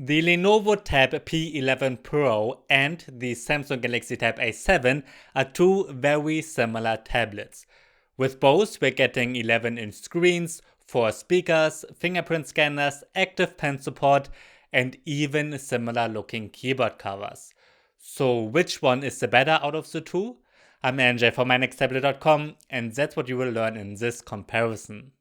The Lenovo Tab P11 Pro and the Samsung Galaxy Tab A7 are two very similar tablets. With both, we're getting 11-inch screens, 4 speakers, fingerprint scanners, active pen support, and even similar looking keyboard covers. So which one is the better out of the two? I'm NJ from MyNextTablet.com, and that's what you will learn in this comparison.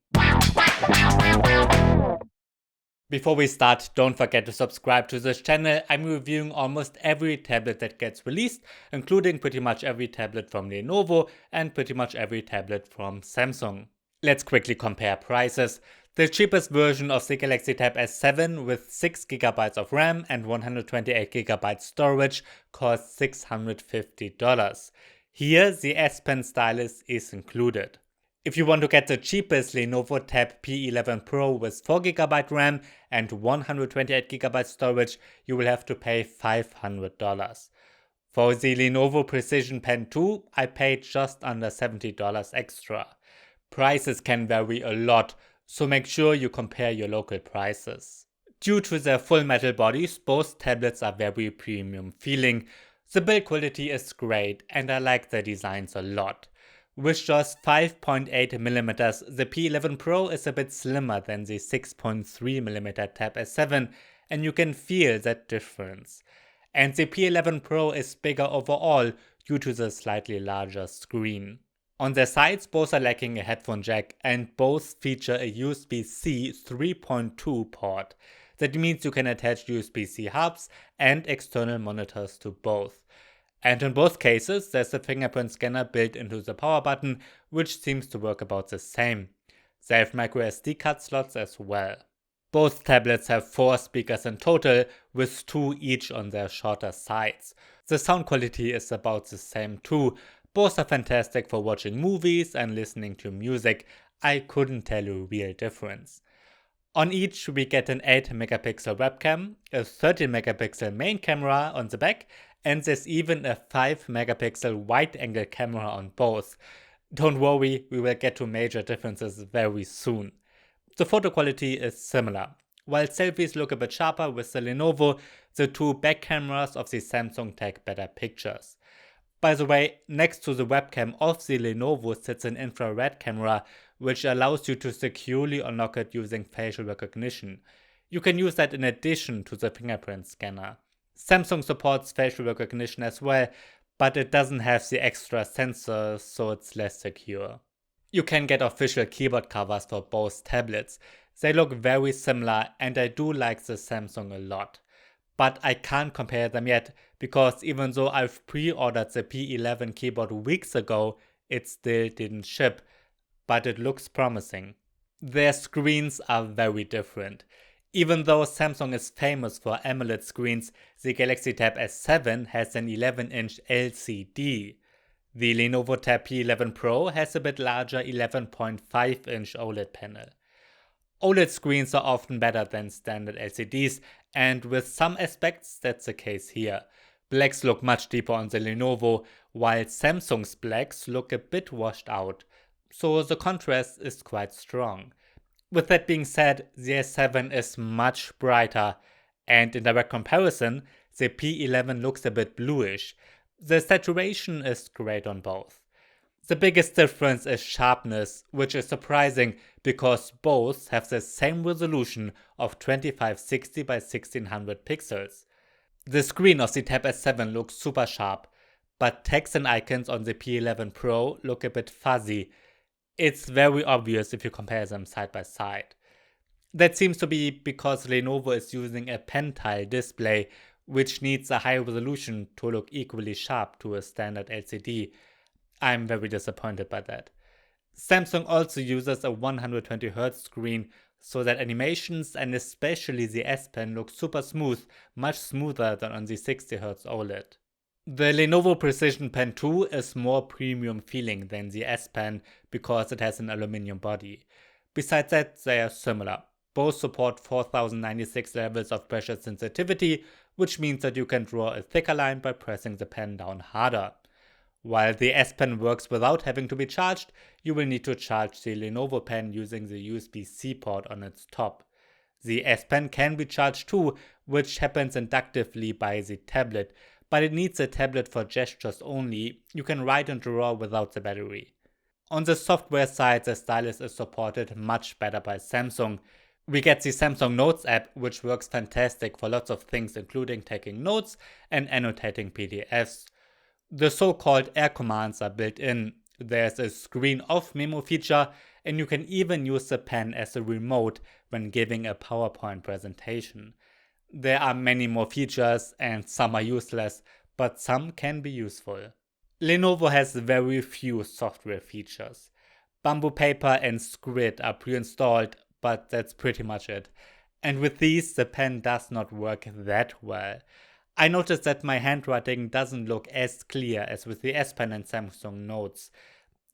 Before we start, don't forget to subscribe to this channel. I'm reviewing almost every tablet that gets released, including pretty much every tablet from Lenovo and pretty much every tablet from Samsung. Let's quickly compare prices. The cheapest version of the Galaxy Tab S7 with 6GB of RAM and 128GB storage costs $650. Here, the S Pen stylus is included. If you want to get the cheapest Lenovo Tab P11 Pro with 4GB RAM and 128GB storage, you will have to pay $500. For the Lenovo Precision Pen 2, I paid just under $70 extra. Prices can vary a lot, so make sure you compare your local prices. Due to their full metal bodies, both tablets are very premium feeling. The build quality is great and I like the designs a lot. With just 5.8mm, the P11 Pro is a bit slimmer than the 6.3mm Tab S7, and you can feel that difference. And the P11 Pro is bigger overall due to the slightly larger screen. On their sides, both are lacking a headphone jack, and both feature a USB-C 3.2 port. That means you can attach USB-C hubs and external monitors to both. And in both cases, there's a fingerprint scanner built into the power button, which seems to work about the same. They have microSD card slots as well. Both tablets have 4 speakers in total, with 2 each on their shorter sides. The sound quality is about the same too. Both are fantastic for watching movies and listening to music. I couldn't tell a real difference. On each, we get an 8MP webcam, a 13MP main camera on the back, and there's even a 5MP wide-angle camera on both. Don't worry, we will get to major differences very soon. The photo quality is similar. While selfies look a bit sharper with the Lenovo, the two back cameras of the Samsung take better pictures. By the way, next to the webcam of the Lenovo sits an infrared camera, which allows you to securely unlock it using facial recognition. You can use that in addition to the fingerprint scanner. Samsung supports facial recognition as well, but it doesn't have the extra sensor, so it's less secure. You can get official keyboard covers for both tablets. They look very similar and I do like the Samsung a lot. But I can't compare them yet, because even though I've pre-ordered the P11 keyboard weeks ago, it still didn't ship, but it looks promising. Their screens are very different. Even though Samsung is famous for AMOLED screens, the Galaxy Tab S7 has an 11-inch LCD. The Lenovo Tab P11 Pro has a bit larger 11.5-inch OLED panel. OLED screens are often better than standard LCDs, and with some aspects that's the case here. Blacks look much deeper on the Lenovo, while Samsung's blacks look a bit washed out, so the contrast is quite strong. With that being said, the S7 is much brighter, and in direct comparison, the P11 looks a bit bluish. The saturation is great on both. The biggest difference is sharpness, which is surprising because both have the same resolution of 2560 by 1600 pixels. The screen of the Tab S7 looks super sharp, but text and icons on the P11 Pro look a bit fuzzy. It's very obvious if you compare them side by side. That seems to be because Lenovo is using a pen-tile display, which needs a high resolution to look equally sharp to a standard LCD. I'm very disappointed by that. Samsung also uses a 120Hz screen, so that animations and especially the S Pen look super smooth, much smoother than on the 60Hz OLED. The Lenovo Precision Pen 2 is more premium feeling than the S Pen because it has an aluminum body. Besides that, they are similar. Both support 4096 levels of pressure sensitivity, which means that you can draw a thicker line by pressing the pen down harder. While the S Pen works without having to be charged, you will need to charge the Lenovo Pen using the USB-C port on its top. The S Pen can be charged too, which happens inductively by the tablet, but it needs a tablet for gestures only. You can write and draw without the battery. On the software side, the stylus is supported much better by Samsung. We get the Samsung Notes app, which works fantastic for lots of things, including taking notes and annotating PDFs. The so-called air commands are built in. There's a screen off memo feature, and you can even use the pen as a remote when giving a PowerPoint presentation. There are many more features, and some are useless, but some can be useful. Lenovo has very few software features. Bamboo Paper and Squid are pre-installed, but that's pretty much it. And with these, the pen does not work that well. I noticed that my handwriting doesn't look as clear as with the S Pen and Samsung Notes.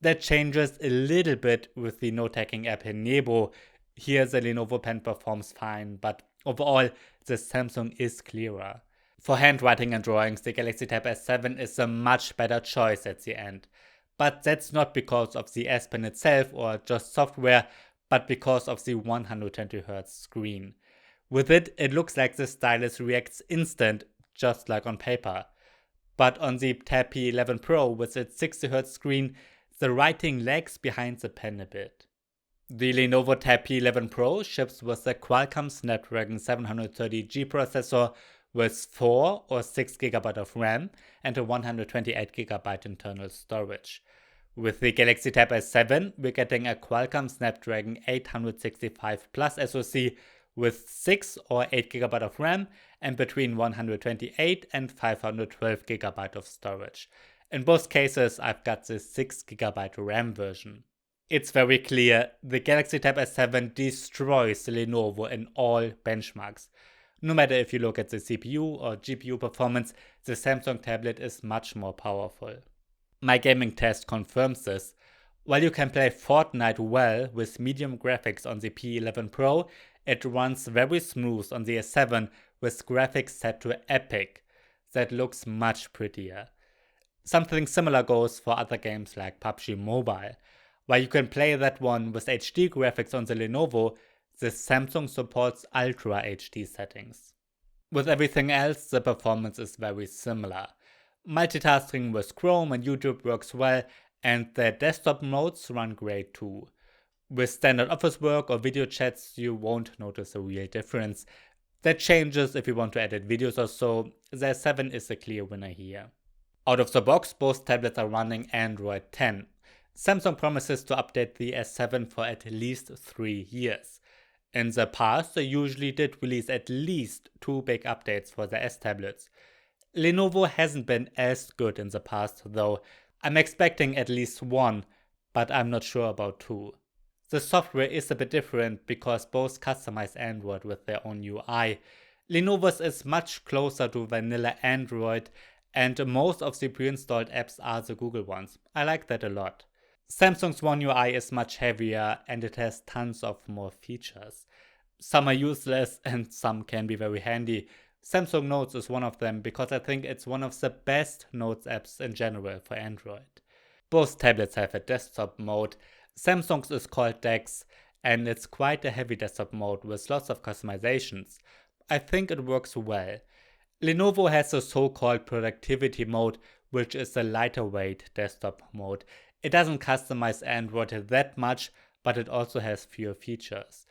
That changes a little bit with the note-taking app in Nebo. Here the Lenovo pen performs fine, but overall the Samsung is clearer. For handwriting and drawings, the Galaxy Tab S7 is a much better choice at the end. But that's not because of the S Pen itself or just software, but because of the 120Hz screen. With it, it looks like the stylus reacts instant, just like on paper. But on the Tab P11 Pro with its 60Hz screen, the writing lags behind the pen a bit. The Lenovo Tab P11 Pro ships with the Qualcomm Snapdragon 730G processor with 4 or 6GB of RAM and a 128GB internal storage. With the Galaxy Tab S7, we're getting a Qualcomm Snapdragon 865 Plus SoC with 6 or 8GB of RAM and between 128 and 512GB of storage. In both cases, I've got the 6GB RAM version. It's very clear, the Galaxy Tab S7 destroys the Lenovo in all benchmarks. No matter if you look at the CPU or GPU performance, the Samsung tablet is much more powerful. My gaming test confirms this. While you can play Fortnite well with medium graphics on the P11 Pro, it runs very smooth on the S7 with graphics set to epic. That looks much prettier. Something similar goes for other games like PUBG Mobile. While you can play that one with HD graphics on the Lenovo, the Samsung supports Ultra HD settings. With everything else, the performance is very similar. Multitasking with Chrome and YouTube works well, and the desktop modes run great too. With standard office work or video chats, you won't notice a real difference. That changes if you want to edit videos or so. The S7 is a clear winner here. Out of the box, both tablets are running Android 10. Samsung promises to update the S7 for at least 3 years. In the past, they usually did release at least 2 big updates for the S tablets. Lenovo hasn't been as good in the past though. I'm expecting at least 1, but I'm not sure about 2. The software is a bit different because both customize Android with their own UI. Lenovo's is much closer to vanilla Android, and most of the pre-installed apps are the Google ones. I like that a lot. Samsung's One UI is much heavier and it has tons of more features. Some are useless and some can be very handy. Samsung Notes is one of them because I think it's one of the best Notes apps in general for Android. Both tablets have a desktop mode. Samsung's is called DeX and it's quite a heavy desktop mode with lots of customizations. I think it works well. Lenovo has a so-called productivity mode, which is a lighter weight desktop mode. It doesn't customize Android that much, but it also has fewer features.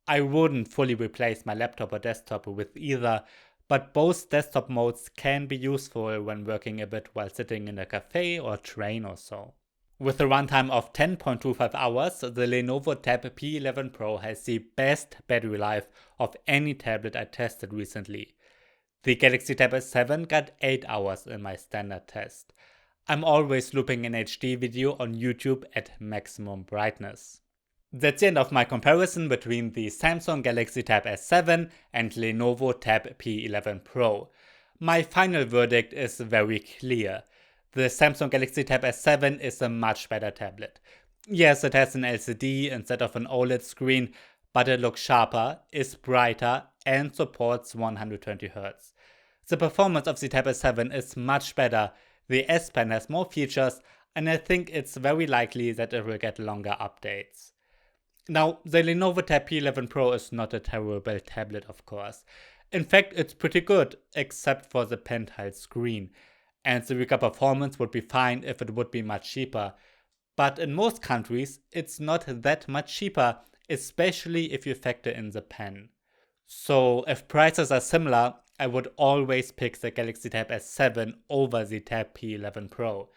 I wouldn't fully replace my laptop or desktop with either, but both desktop modes can be useful when working a bit while sitting in a cafe or train or so. With a runtime of 10.25 hours, the Lenovo Tab P11 Pro has the best battery life of any tablet I tested recently. The Galaxy Tab S7 got 8 hours in my standard test. I'm always looping an HD video on YouTube at maximum brightness. That's the end of my comparison between the Samsung Galaxy Tab S7 and Lenovo Tab P11 Pro. My final verdict is very clear. The Samsung Galaxy Tab S7 is a much better tablet. Yes, it has an LCD instead of an OLED screen, but it looks sharper, is brighter, and supports 120Hz. The performance of the Tab S7 is much better. The S Pen has more features, and I think it's very likely that it will get longer updates. Now, the Lenovo Tab P11 Pro is not a terrible tablet, of course. In fact, it's pretty good, except for the pen-tiled screen. And the weaker performance would be fine if it would be much cheaper. But in most countries, it's not that much cheaper, especially if you factor in the pen. So if prices are similar, I would always pick the Galaxy Tab S7 over the Tab P11 Pro.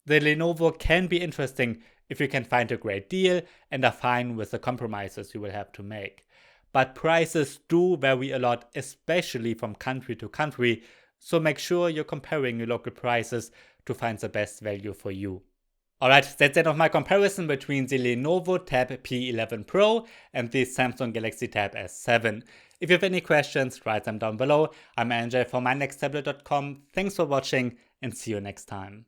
The Lenovo can be interesting if you can find a great deal and are fine with the compromises you will have to make. But prices do vary a lot, especially from country to country, so make sure you're comparing your local prices to find the best value for you. Alright, that's it of my comparison between the Lenovo Tab P11 Pro and the Samsung Galaxy Tab S7. If you have any questions, write them down below. I'm Andrzej from mynexttablet.com. Thanks for watching and see you next time.